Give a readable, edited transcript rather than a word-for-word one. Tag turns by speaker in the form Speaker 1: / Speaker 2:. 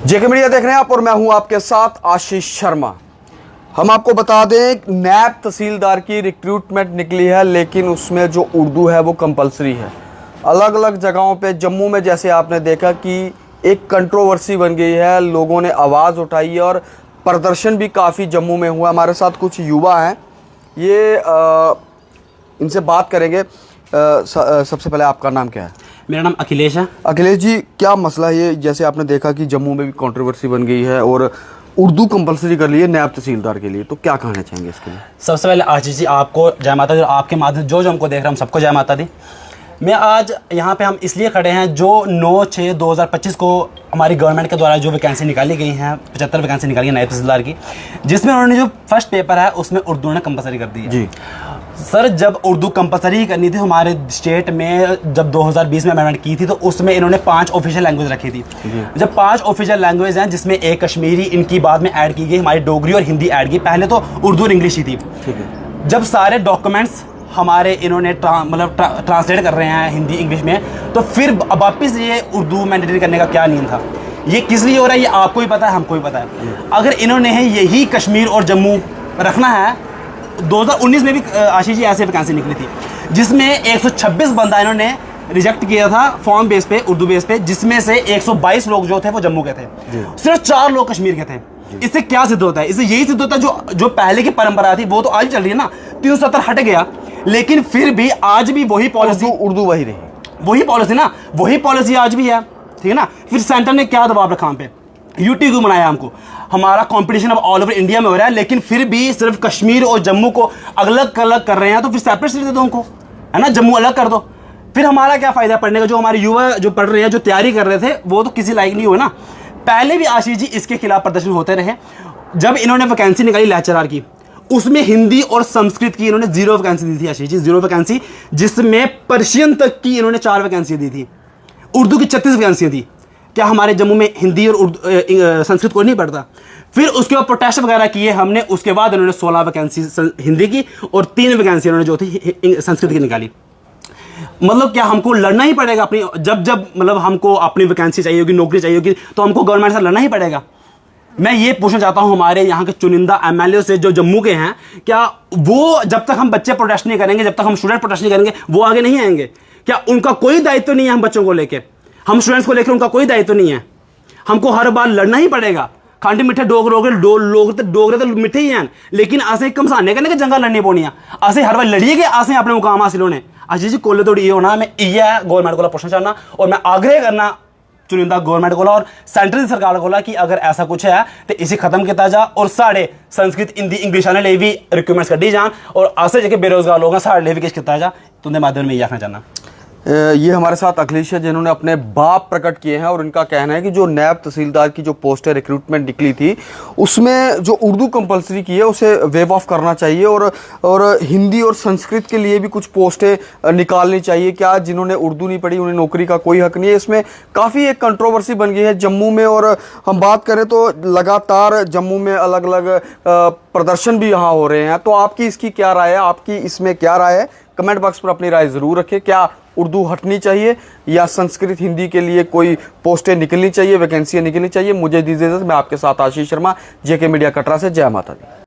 Speaker 1: जेके media देख रहे हैं आप और मैं हूं आपके साथ आशीष शर्मा। हम आपको बता दें नैब तहसीलदार की रिक्रूटमेंट निकली है, लेकिन उसमें जो उर्दू है वो कंपलसरी है। अलग अलग जगहों पे, जम्मू में जैसे आपने देखा कि एक कंट्रोवर्सी बन गई है, लोगों ने आवाज़ उठाई है और प्रदर्शन भी काफ़ी जम्मू में हुआ। हमारे साथ कुछ युवा हैं, ये इनसे बात करेंगे। सबसे पहले आपका नाम क्या है?
Speaker 2: मेरा नाम अखिलेश है।
Speaker 1: अखिलेश जी, क्या मसला है ये? जैसे आपने देखा कि जम्मू में भी कंट्रोवर्सी बन गई है और उर्दू कंपलसरी कर ली है नैब तहसीलदार के लिए, तो क्या कहना चाहेंगे इसके लिए?
Speaker 2: सबसे पहले आशीष जी आपको जय माता दी, आपके माध्यम जो हमको देख रहे हैं हम सबको जय माता दी। मैं आज यहाँ पे हम इसलिए खड़े हैं, जो 9/6/2025 को हमारी गवर्नमेंट के द्वारा जो वैकेंसी निकाली गई हैं, 75 वैकेंसी निकाली है नैब तहसीलदार की, जिसमें उन्होंने जो फर्स्ट पेपर है उसमें उर्दू ने कंपलसरी कर दी है।
Speaker 1: जी
Speaker 2: सर, जब उर्दू कंपलसरी करनी थी हमारे स्टेट में, जब 2020 में अमेंडमेंट की थी, तो उसमें इन्होंने 5 ऑफिशियल लैंग्वेज रखी थी। जब 5 ऑफिशियल लैंग्वेज हैं, जिसमें एक कश्मीरी इनकी बाद में ऐड की गई, हमारी डोगरी और हिंदी ऐड की, पहले तो उर्दू और इंग्लिश ही थी। जब सारे डॉक्यूमेंट्स हमारे इन्होंने ट्रांसलेट कर रहे हैं हिंदी इंग्लिश में, तो फिर वापस ये उर्दू मैंडेटरी करने का क्या नियम था? ये किस लिए हो रहा है ये आपको भी पता है, हमको भी पता है। अगर इन्होंने यही कश्मीर और जम्मू रखना है, 2019 में भी आशीष जी ऐसे वैकेंसी निकली थी, जिसमें 126 बंदा इन्होंने रिजेक्ट किया था फॉर्म बेस पे, उर्दू बेस पे, जिसमें से 122 लोग जो थे वो जम्मू के थे, सिर्फ 4 लोग कश्मीर के थे। इससे क्या सिद्ध होता है? इससे यही सिद्ध होता है जो पहले की परंपरा थी वो तो आज चल रही है ना। 370 हट गया, लेकिन फिर भी आज भी वही पॉलिसी,
Speaker 1: उर्दू वही रही,
Speaker 2: वही पॉलिसी ना, वही पॉलिसी आज भी है, ठीक है ना। फिर सेंटर ने क्या दबाव रखा हम पे, यूटी को बनाया हमको। हमारा कंपटीशन अब ऑल ओवर इंडिया में हो रहा है, लेकिन फिर भी सिर्फ कश्मीर और जम्मू को अलग अलग कर रहे हैं, तो फिर सेपरेट सीट दे दो हमको, है ना, जम्मू अलग कर दो। फिर हमारा क्या फायदा पढ़ने का? जो हमारे युवा जो पढ़ रहे हैं, जो तैयारी कर रहे थे, वो तो किसी लायक नहीं हुए ना। पहले भी आशीष जी इसके खिलाफ प्रदर्शन होते रहे। जब इन्होंने वैकेंसी निकाली लेक्चरर की, उसमें हिंदी और संस्कृत की इन्होंने 0 वैकेंसी दी थी आशीष जी, 0 वैकेंसी, जिसमें पर्शियन तक की इन्होंने 4 वैकेंसी दी थी। उर्दू की 36 वैकेंसियाँ थी। क्या हमारे जम्मू में हिंदी और संस्कृत को नहीं पढ़ता? फिर उसके बाद प्रोटेस्ट वगैरह किए हमने, उसके बाद इन्होंने 16 वैकेंसी हिंदी की और 3 वैकेंसी इन्होंने जो थी संस्कृत की निकाली। मतलब क्या हमको लड़ना ही पड़ेगा अपनी, जब मतलब हमको अपनी वैकेंसी चाहिए होगी, नौकरी चाहिए होगी, तो हमको गवर्नमेंट से लड़ना ही पड़ेगा। मैं ये पूछना चाहता हूँ हमारे यहाँ के चुनिंदा एमएलए से जो जम्मू के हैं, क्या वो जब तक हम बच्चे प्रोटेस्ट नहीं करेंगे, जब तक हम स्टूडेंट प्रोटेस्ट नहीं करेंगे, वो आगे नहीं आएंगे? क्या उनका कोई दायित्व नहीं है हम बच्चों को लेकर, हम स्टूडेंट्स को लेकर उनका कोई दायित्व नहीं है? हमको हर बार लड़ना ही पड़ेगा। खांडे मिठे डोगरे तो मिठे ही हैं, लेकिन असें कमसाने कन्नै जंगा लड़नी पौनियां, असें हर बार लड़िए कि असें अपने मुकाम हासिल होने। अजीत जी कोले तोड़ी ये होना, मैं इयै गवर्नमेंट को पूछना चाहना और मैं आग्रह करना चुनिंदा गवर्नमेंट को और सेंट्रल सरकार को कि अगर ऐसा कुछ है तो इसे खत्म किया जा और साढ़े संस्कृत हिंदी इंग्लिश आने लिए भी रिक्वायरमेंट्स कड्डी जान और असें जो बेरोजगार लोग हैं साढ़े लिए भी किश किया जा। तुंदे माध्यम में ये आखना चाहना।
Speaker 1: ये हमारे साथ अखिलेश है, जिन्होंने अपने बाप प्रकट किए हैं और इनका कहना है कि जो नैब तहसीलदार की जो पोस्ट है, रिक्रूटमेंट निकली थी, उसमें जो उर्दू कंपलसरी की है उसे वेव ऑफ करना चाहिए और हिंदी और संस्कृत के लिए भी कुछ पोस्टें निकालनी चाहिए। क्या जिन्होंने उर्दू नहीं पढ़ी उन्हें नौकरी का कोई हक नहीं है? इसमें काफ़ी एक कंट्रोवर्सी बन गई है जम्मू में। और हम बात करें तो लगातार जम्मू में अलग अलग प्रदर्शन भी यहाँ हो रहे हैं, तो आपकी इसकी क्या राय है? आपकी इसमें क्या राय है? कमेंट बॉक्स पर अपनी राय ज़रूर रखें। क्या उर्दू हटनी चाहिए या संस्कृत हिंदी के लिए कोई पोस्टें निकलनी चाहिए, वैकेंसियाँ निकलनी चाहिए? मुझे दीजिए, मैं आपके साथ आशीष शर्मा, जेके मीडिया कटरा से। जय माता दी।